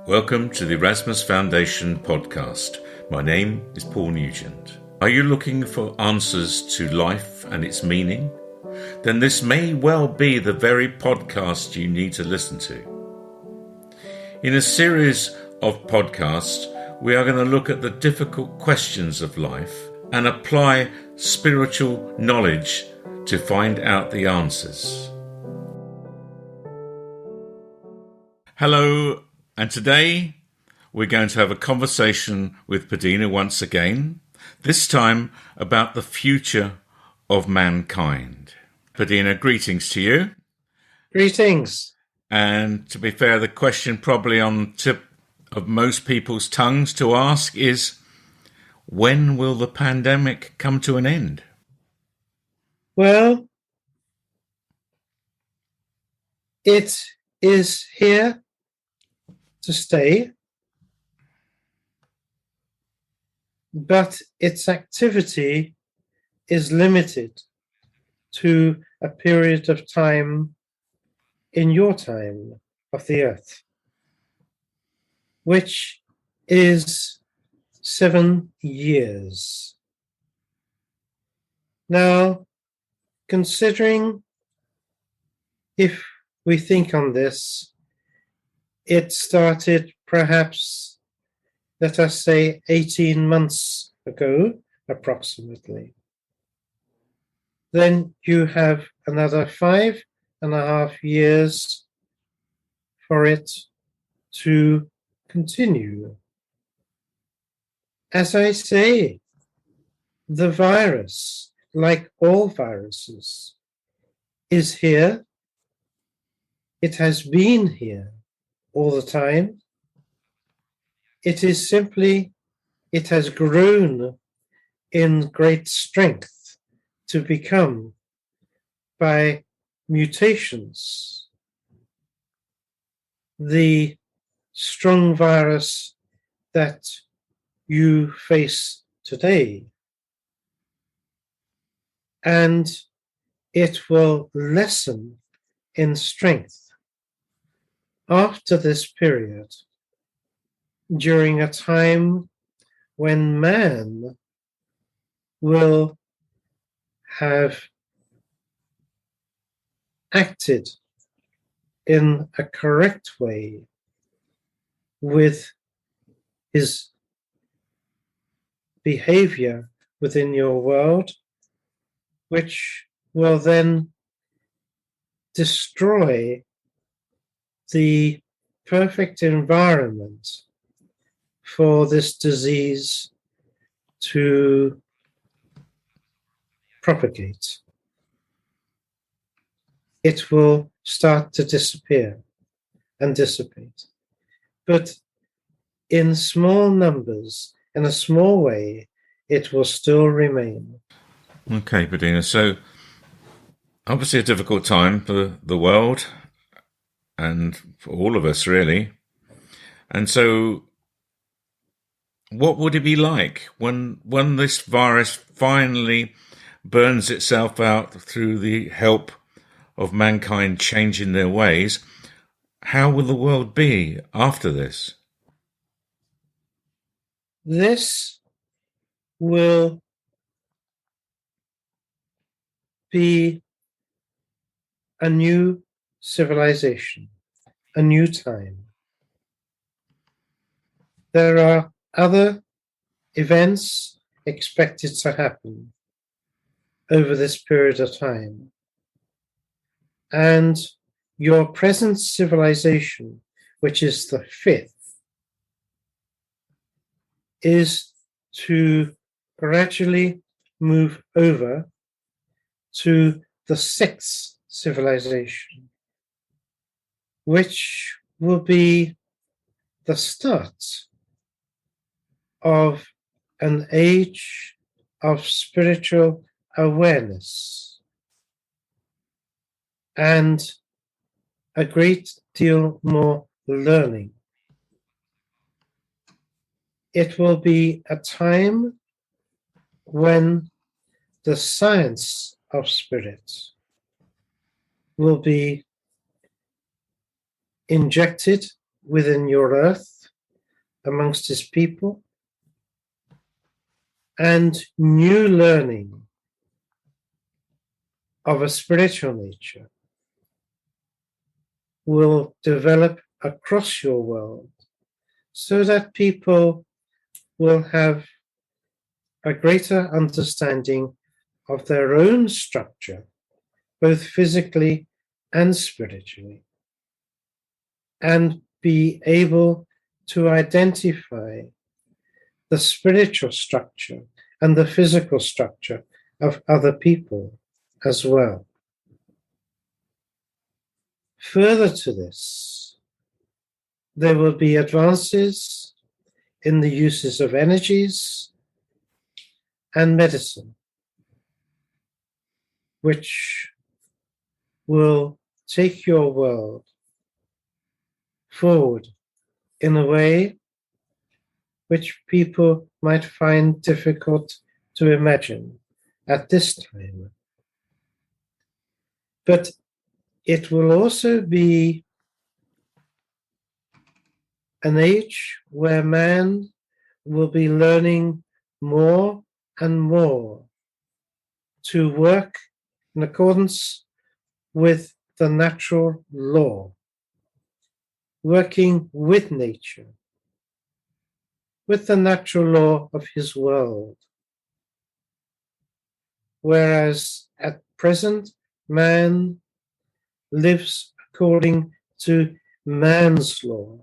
Welcome to the Erasmus Foundation podcast. My name is Paul Nugent. Are you looking for answers to life and its meaning? Then this may well be the very podcast you need to listen to. In a series of podcasts, we are going to look at the difficult questions of life and apply spiritual knowledge to find out the answers. Hello, and today we're going to have a conversation with Padina once again, this time about the future of mankind. Padina, greetings to you. Greetings. And to be fair, the question probably on the tip of most people's tongues to ask is, when will the pandemic come to an end? Well, it is here to stay, but its activity is limited to a period of time in your time of the earth, which is 7 years. Now, considering, if we think on this, it started perhaps, let us say, 18 months ago, approximately. Then you have another 5.5 years for it to continue. As I say, the virus, like all viruses, is here. It has been here all the time. It is simply, it has grown in great strength to become, by mutations, the strong virus that you face today. And it will lessen in strength after this period, during a time when man will have acted in a correct way with his behavior within your world, which will then destroy the perfect environment for this disease to propagate. It will start to disappear and dissipate, but in small numbers, in a small way, it will still remain. Okay, Padina. So, obviously a difficult time for the world and for all of us, really. And so, what would it be like when this virus finally burns itself out through the help of mankind changing their ways? How will the world be after this? This will be a new civilization, a new time. There are other events expected to happen over this period of time. And your present civilization, which is the 5th, is to gradually move over to the 6th civilization, which will be the start of an age of spiritual awareness and a great deal more learning. It will be a time when the science of spirit will be injected within your earth amongst his people, and new learning of a spiritual nature will develop across your world so that people will have a greater understanding of their own structure, both physically and spiritually, and be able to identify the spiritual structure and the physical structure of other people as well. Further to this, there will be advances in the uses of energies and medicine, which will take your world forward in a way which people might find difficult to imagine at this time. But it will also be an age where man will be learning more and more to work in accordance with the natural law, working with nature, with the natural law of his world. Whereas at present, man lives according to man's law,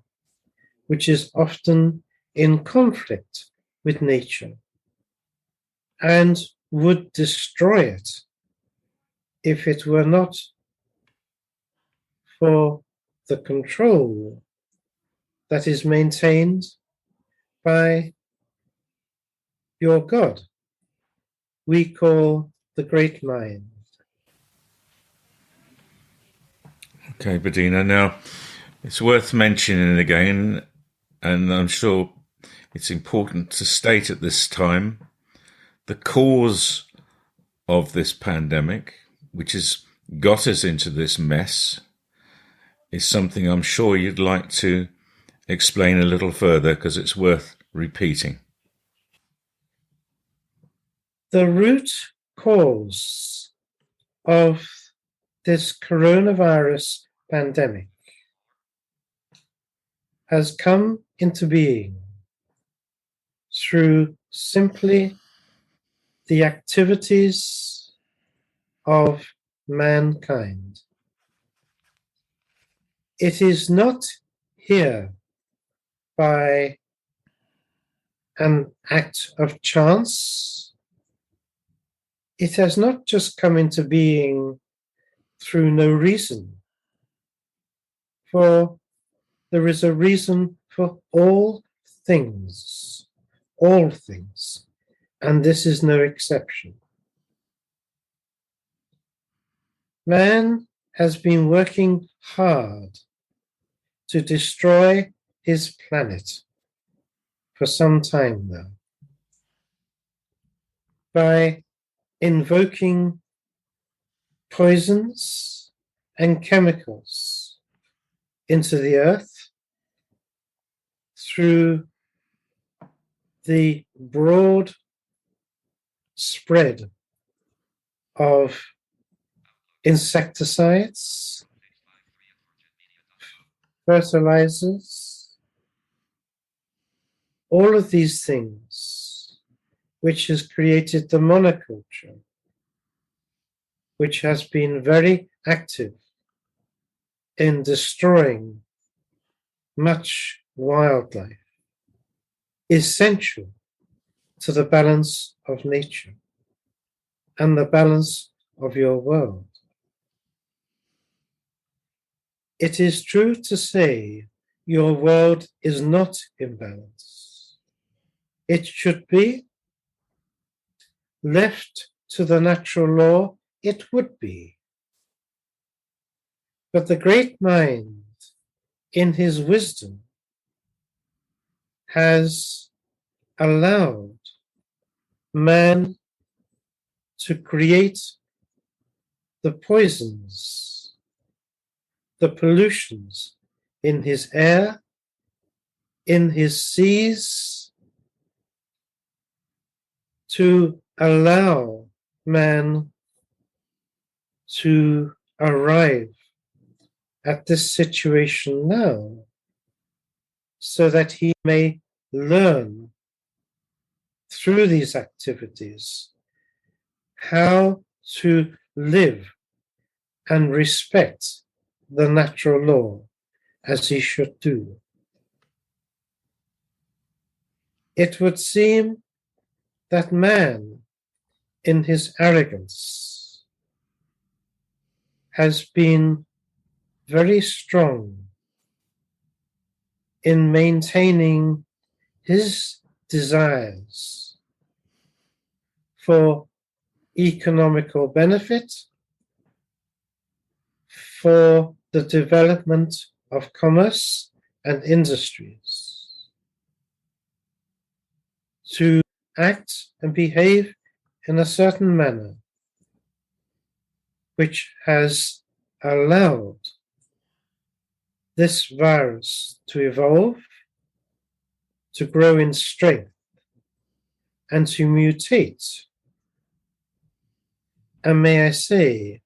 which is often in conflict with nature and would destroy it if it were not for the control that is maintained by your God, we call the great mind. Okay, Bedina. Now, it's worth mentioning again, and I'm sure it's important to state at this time, the cause of this pandemic, which has got us into this mess, is something I'm sure you'd like to explain a little further, because it's worth repeating. The root cause of this coronavirus pandemic has come into being through simply the activities of mankind. It is not here by an act of chance. It has not just come into being through no reason, for there is a reason for all things, and this is no exception. Man has been working hard to destroy his planet for some time now by invoking poisons and chemicals into the earth through the broad spread of insecticides, fertilizers, all of these things, which has created the monoculture, which has been very active in destroying much wildlife, essential to the balance of nature and the balance of your world. It is true to say your world is not in balance. It should be left to the natural law, it would be. But the great mind, in his wisdom, has allowed man to create the poisons, the pollutions in his air, in his seas to allow man to arrive at this situation now, so that he may learn through these activities how to live and respect the natural law as he should do. It would seem that man, in his arrogance, has been very strong in maintaining his desires for economical benefit, for the development of commerce and industries, to act and behave in a certain manner which has allowed this virus to evolve, to grow in strength, and to mutate. And may I say,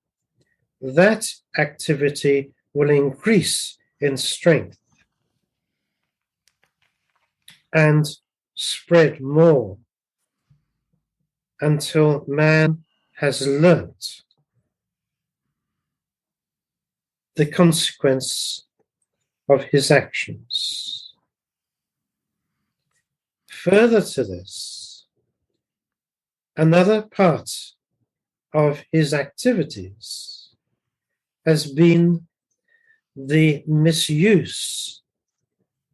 that activity will increase in strength and spread more until man has learnt the consequence of his actions. Further to this, another part of his activities has been the misuse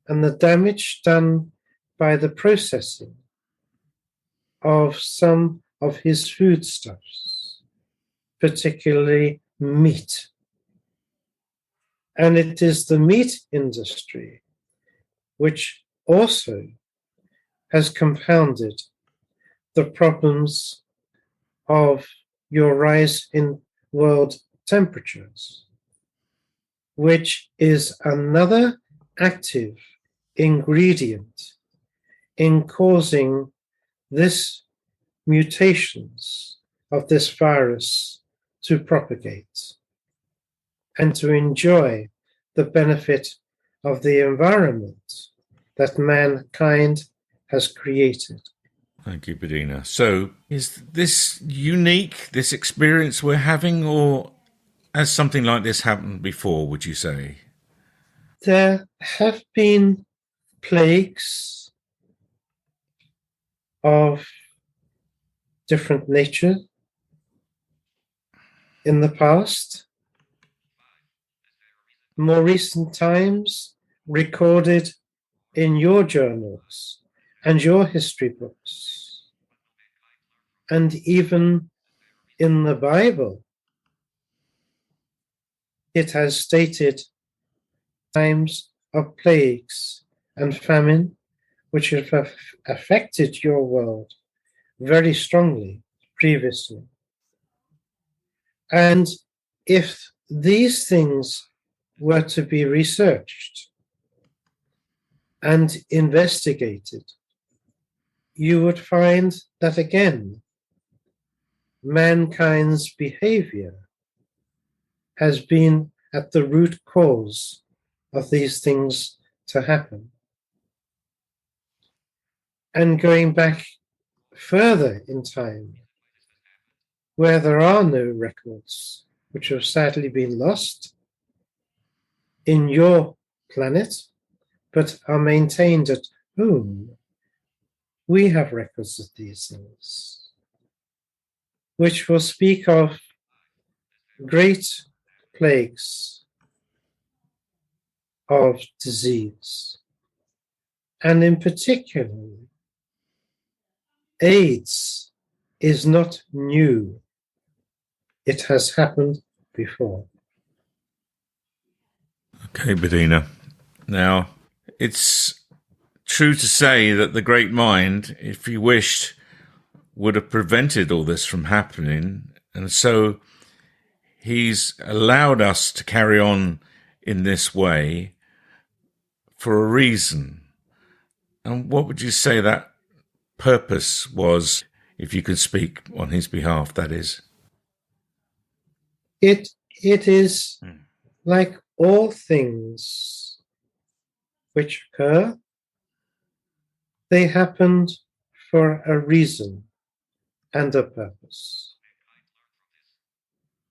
and the damage done by the processing of some of his foodstuffs, particularly meat. And it is the meat industry which also has compounded the problems of your rise in world temperatures, which is another active ingredient in causing this mutations of this virus to propagate and to enjoy the benefit of the environment that mankind has created. Thank you, Bedina. So is this unique, this experience we're having, or has something like this happened before, would you say? There have been plagues of different nature in the past. More recent times recorded in your journals and your history books, and even in the Bible, it has stated times of plagues and famine which have affected your world very strongly previously. And if these things were to be researched and investigated, you would find that again, mankind's behavior has been at the root cause of these things to happen. And going back further in time, where there are no records, which have sadly been lost in your planet, but are maintained at home, we have records of these things, which will speak of great plagues of disease, and in particular, AIDS is not new. It has happened before. Okay, Bedina. Now, it's true to say that the great mind, if he wished, would have prevented all this from happening. And so he's allowed us to carry on in this way for a reason. And what would you say that purpose was, if you could speak on his behalf, that is? It is like all things which occur, they happened for a reason and a purpose.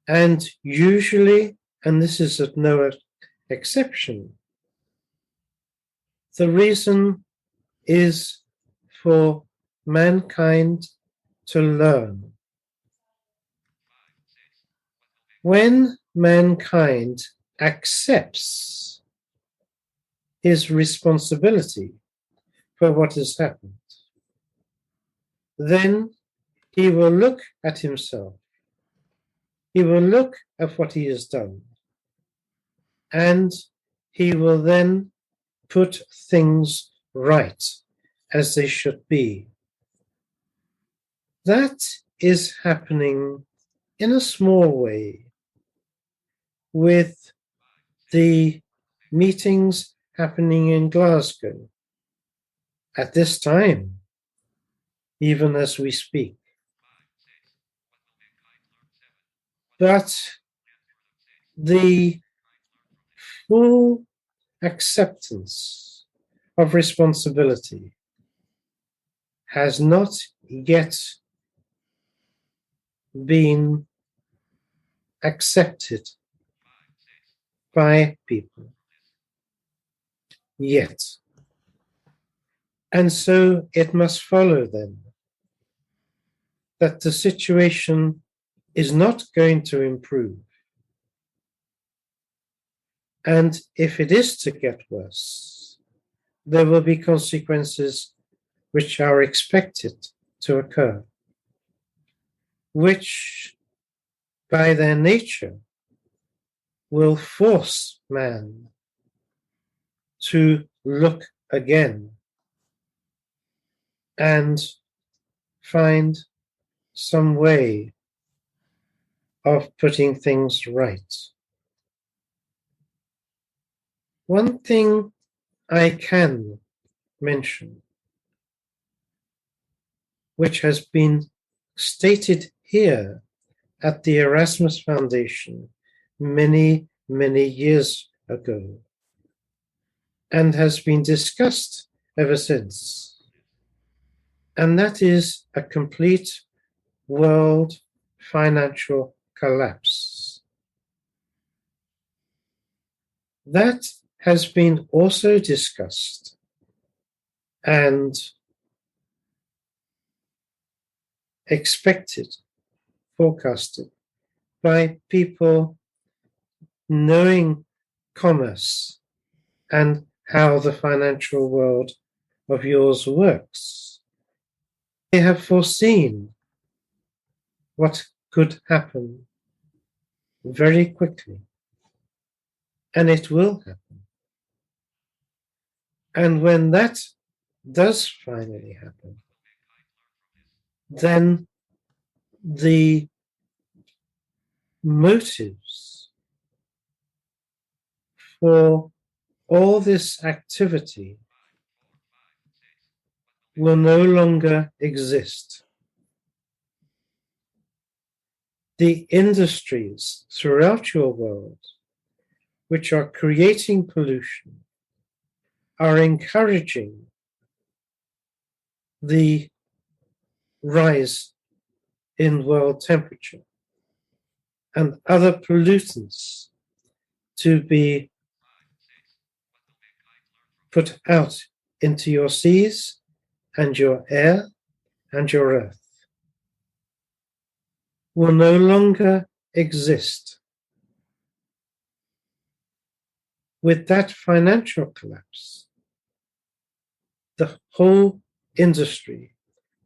And usually, and this is no exception, the reason is for mankind to learn. When mankind accepts his responsibility for what has happened, then he will look at himself. He will look at what he has done. And he will then put things right as they should be. That is happening in a small way with the meetings happening in Glasgow at this time, even as we speak. But the full acceptance of responsibility has not yet been accepted by people yet. And so it must follow then that the situation is not going to improve. And if it is to get worse, there will be consequences which are expected to occur, which by their nature will force man to look again and find some way of putting things right. One thing I can mention, which has been stated here at the Erasmus Foundation many, many years ago, and has been discussed ever since, and that is a complete world financial collapse. That has been also discussed and expected, forecasted by people knowing commerce and how the financial world of yours works. They have foreseen what could happen very quickly, and it will happen. And when that does finally happen, then the motives for all this activity will no longer exist. The industries throughout your world which are creating pollution are encouraging the rise in world temperature and other pollutants to be put out into your seas and your air and your earth will no longer exist. With that financial collapse, the whole industry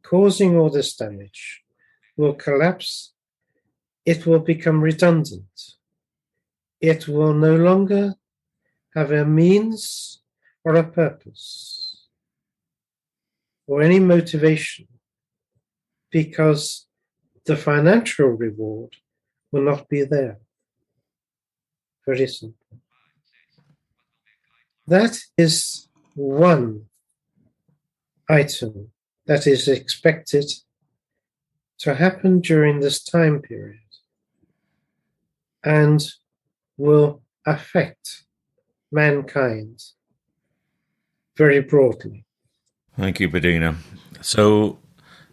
causing all this damage will collapse. It will become redundant. It will no longer have a means or a purpose or any motivation, because the financial reward will not be there. Very simple. That is one item that is expected to happen during this time period and will affect mankind very broadly. Thank you, Bedina. So,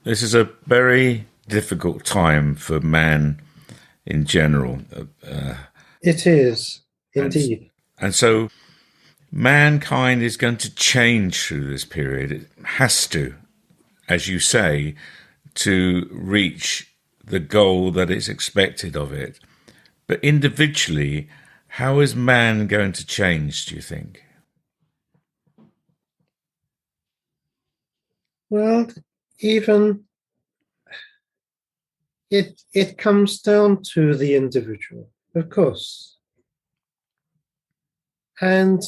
this is a very difficult time for man in general. It is, and, indeed. and so, mankind is going to change through this period. It has to, as you say, to reach the goal that is expected of it. But individually, how is man going to change, do you think? Well, even it comes down to the individual, of course. And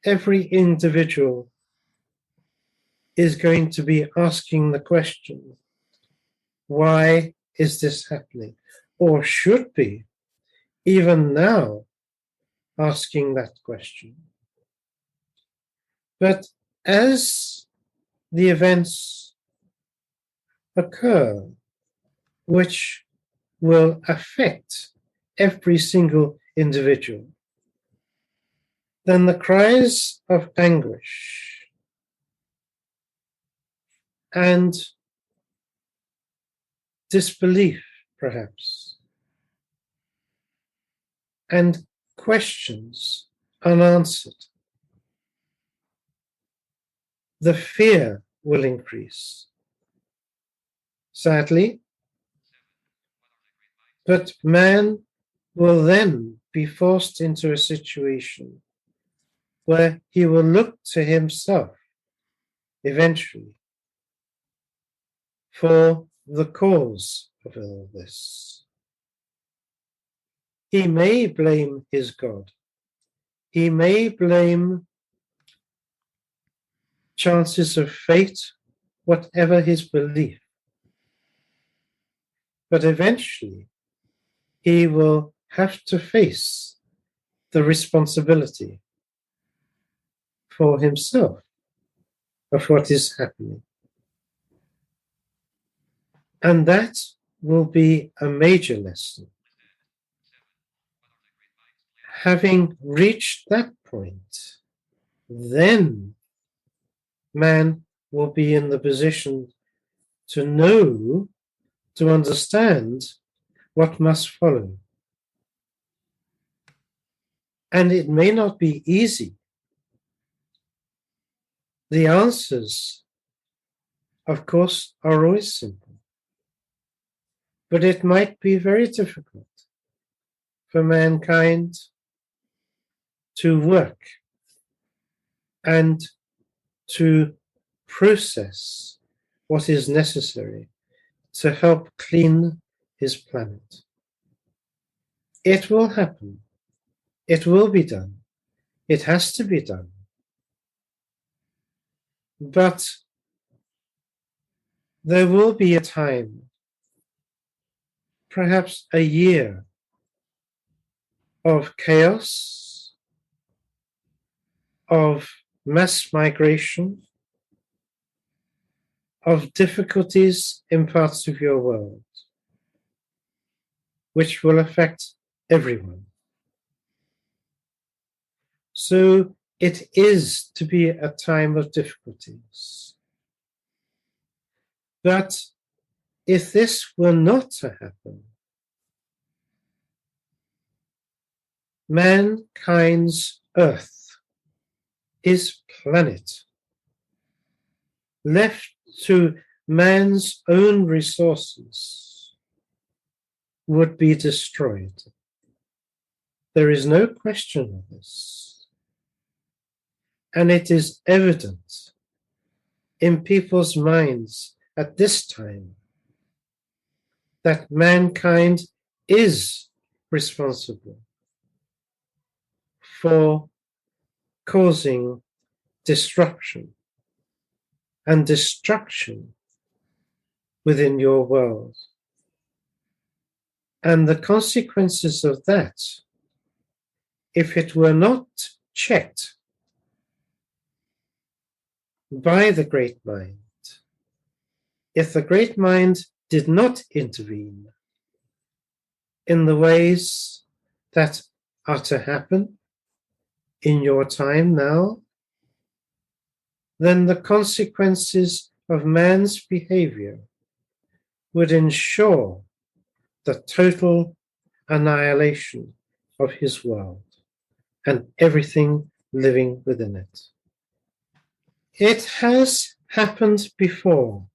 every individual is going to be asking the question, why is this happening? Or should be, even now, asking that question. But as the events occur, which will affect every single individual, then the cries of anguish and disbelief, perhaps, and questions unanswered, the fear will increase. Sadly, but man will then be forced into a situation where he will look to himself eventually for the cause of all this. He may blame his God. He may blame chances of fate, whatever his belief. But eventually, he will have to face the responsibility for himself of what is happening. And that will be a major lesson. Having reached that point, then man will be in the position to know, to understand what must follow. And it may not be easy. The answers, of course, are always simple. But it might be very difficult for mankind to work and to process what is necessary to help clean his planet. It will happen. It will be done. It has to be done. But there will be a time, perhaps a year, of chaos, of mass migration, of difficulties in parts of your world, which will affect everyone. So it is to be a time of difficulties. But if this were not to happen, mankind's earth, his planet, left to man's own resources, would be destroyed. There is no question of this. And it is evident in people's minds at this time that mankind is responsible for causing disruption and destruction within your world. And the consequences of that, if it were not checked, by the great mind. If the great mind did not intervene in the ways that are to happen in your time now, then the consequences of man's behavior would ensure the total annihilation of his world and everything living within it. It has happened before.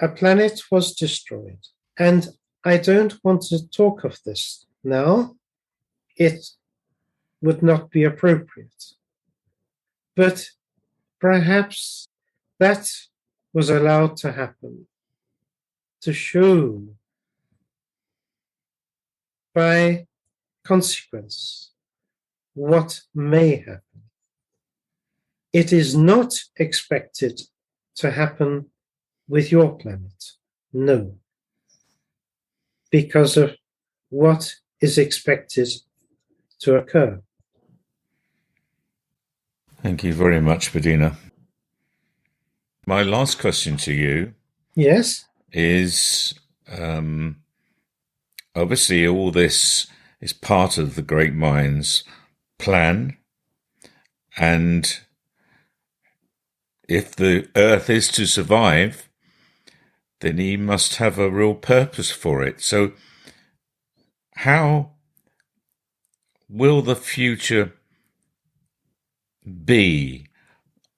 A planet was destroyed, and I don't want to talk of this now. It would not be appropriate. But perhaps that was allowed to happen to show by consequence what may happen. It is not expected to happen with your planet, no, because of what is expected to occur. Thank you very much, Bedina. My last question to you Yes? is obviously all this is part of the great mind's plan, and if the earth is to survive, then he must have a real purpose for it. So how will the future be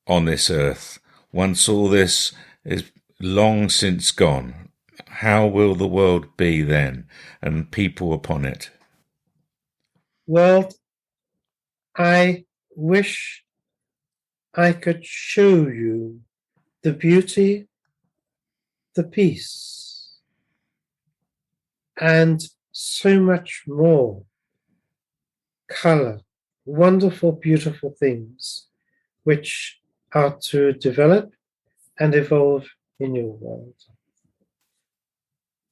on this earth once all this is long since gone? How will the world be then, and people upon it? Well, I wish I could show you the beauty, the peace, and so much more color, wonderful, beautiful things which are to develop and evolve in your world.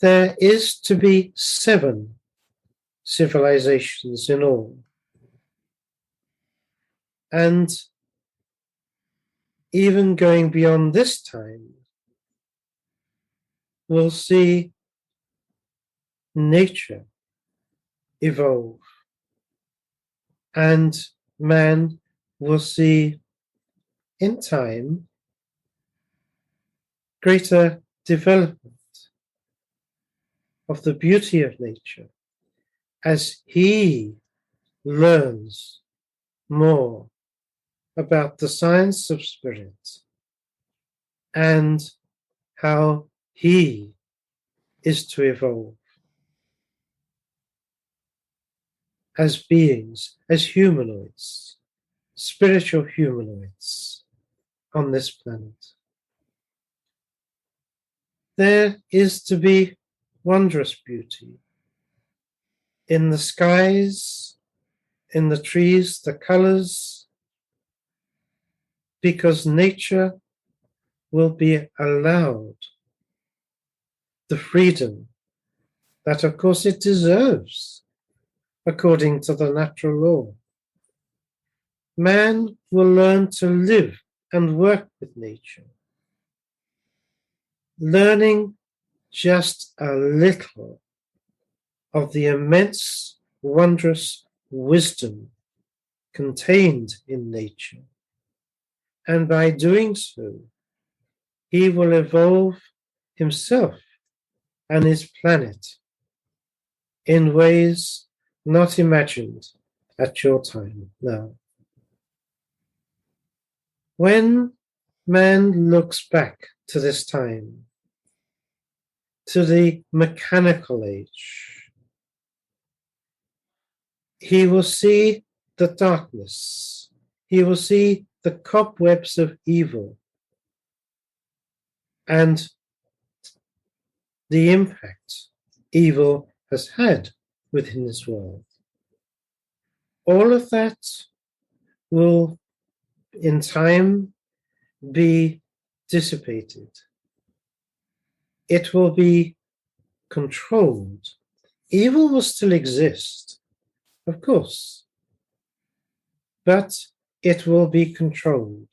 There is to be 7 civilizations in all. And even going beyond this time, we'll see nature evolve, and man will see in time greater development of the beauty of nature as he learns more about the science of spirit and how he is to evolve as beings, as humanoids, spiritual humanoids on this planet. There is to be wondrous beauty in the skies, in the trees, the colors, because nature will be allowed the freedom that, of course, it deserves according to the natural law. Man will learn to live and work with nature, learning just a little of the immense, wondrous wisdom contained in nature. And by doing so, he will evolve himself and his planet in ways not imagined at your time now. When man looks back to this time, to the mechanical age, he will see the darkness, he will see the cobwebs of evil and the impact evil has had within this world. All of that will, in time, be dissipated. It will be controlled. Evil will still exist, of course, but it will be controlled.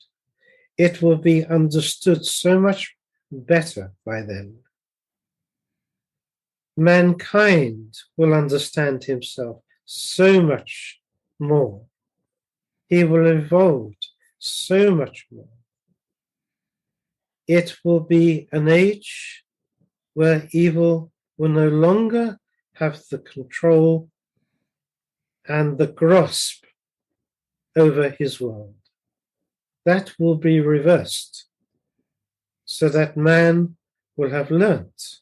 it will be understood so much better by then. Mankind will understand himself so much more. He will evolve so much more. It will be an age where evil will no longer have the control and the grasp over his world. That will be reversed, so that man will have learnt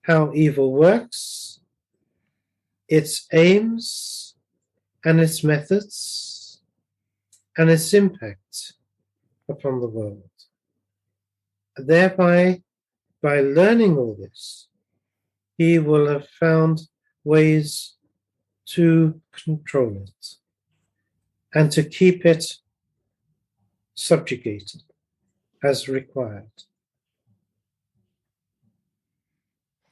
how evil works, its aims and its methods, and its impact upon the world. Thereby, by learning all this, he will have found ways to control it and to keep it subjugated as required.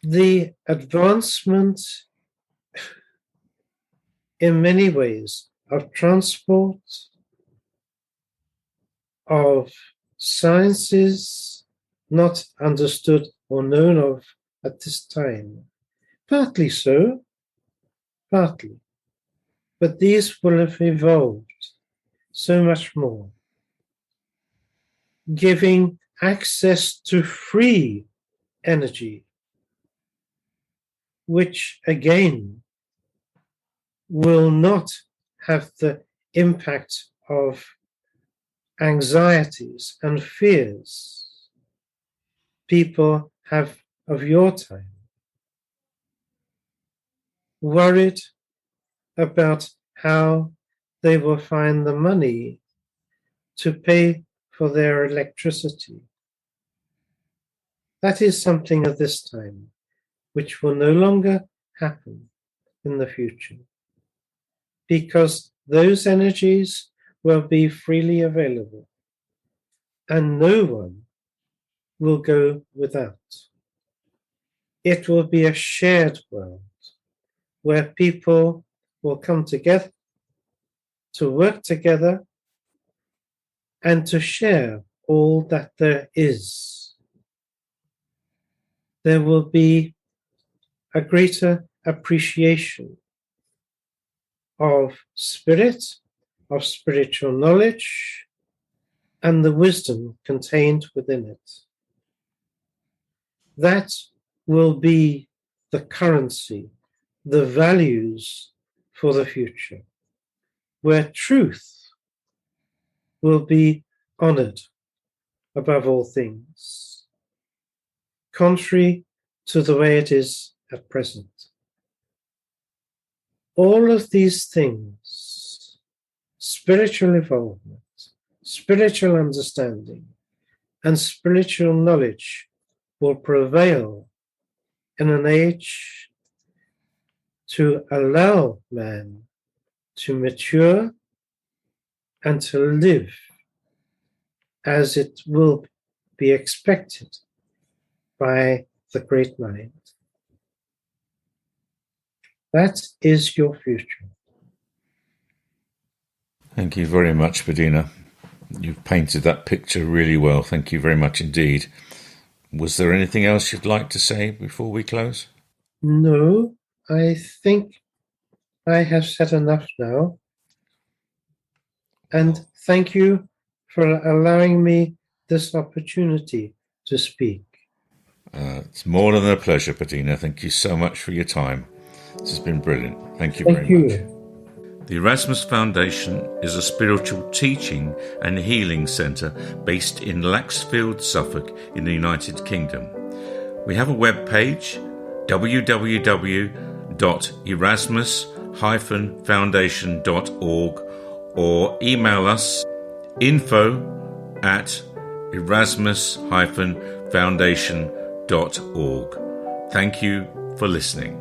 The advancement in many ways of transport, of sciences not understood or known of at this time, partly so, partly, but these will have evolved so much more, giving access to free energy, which again will not have the impact of anxieties and fears people have of your time, worried about how they will find the money to pay for their electricity. That is something of this time which will no longer happen in the future, because those energies will be freely available and no one will go without. It will be a shared world where people will come together to work together and to share all that there is. There will be a greater appreciation of spirit, of spiritual knowledge, and the wisdom contained within it. That will be the currency, the values for the future, where truth will be honored above all things, contrary to the way it is at present. All of these things, spiritual involvement, spiritual understanding, and spiritual knowledge will prevail in an age to allow man to mature and to live as it will be expected by the great mind. That is your future. Thank you very much, Bedina. You've painted that picture really well. Thank you very much indeed. Was there anything else you'd like to say before we close? No, I think I have said enough now. And thank you for allowing me this opportunity to speak. It's more than a pleasure, Bedina. Thank you so much for your time. This has been brilliant. Thank you very much. The Erasmus Foundation is a spiritual teaching and healing centre based in Laxfield, Suffolk, in the United Kingdom. We have a web page, www.erasmus-foundation.org, or email us info@erasmus-foundation.org. Thank you for listening.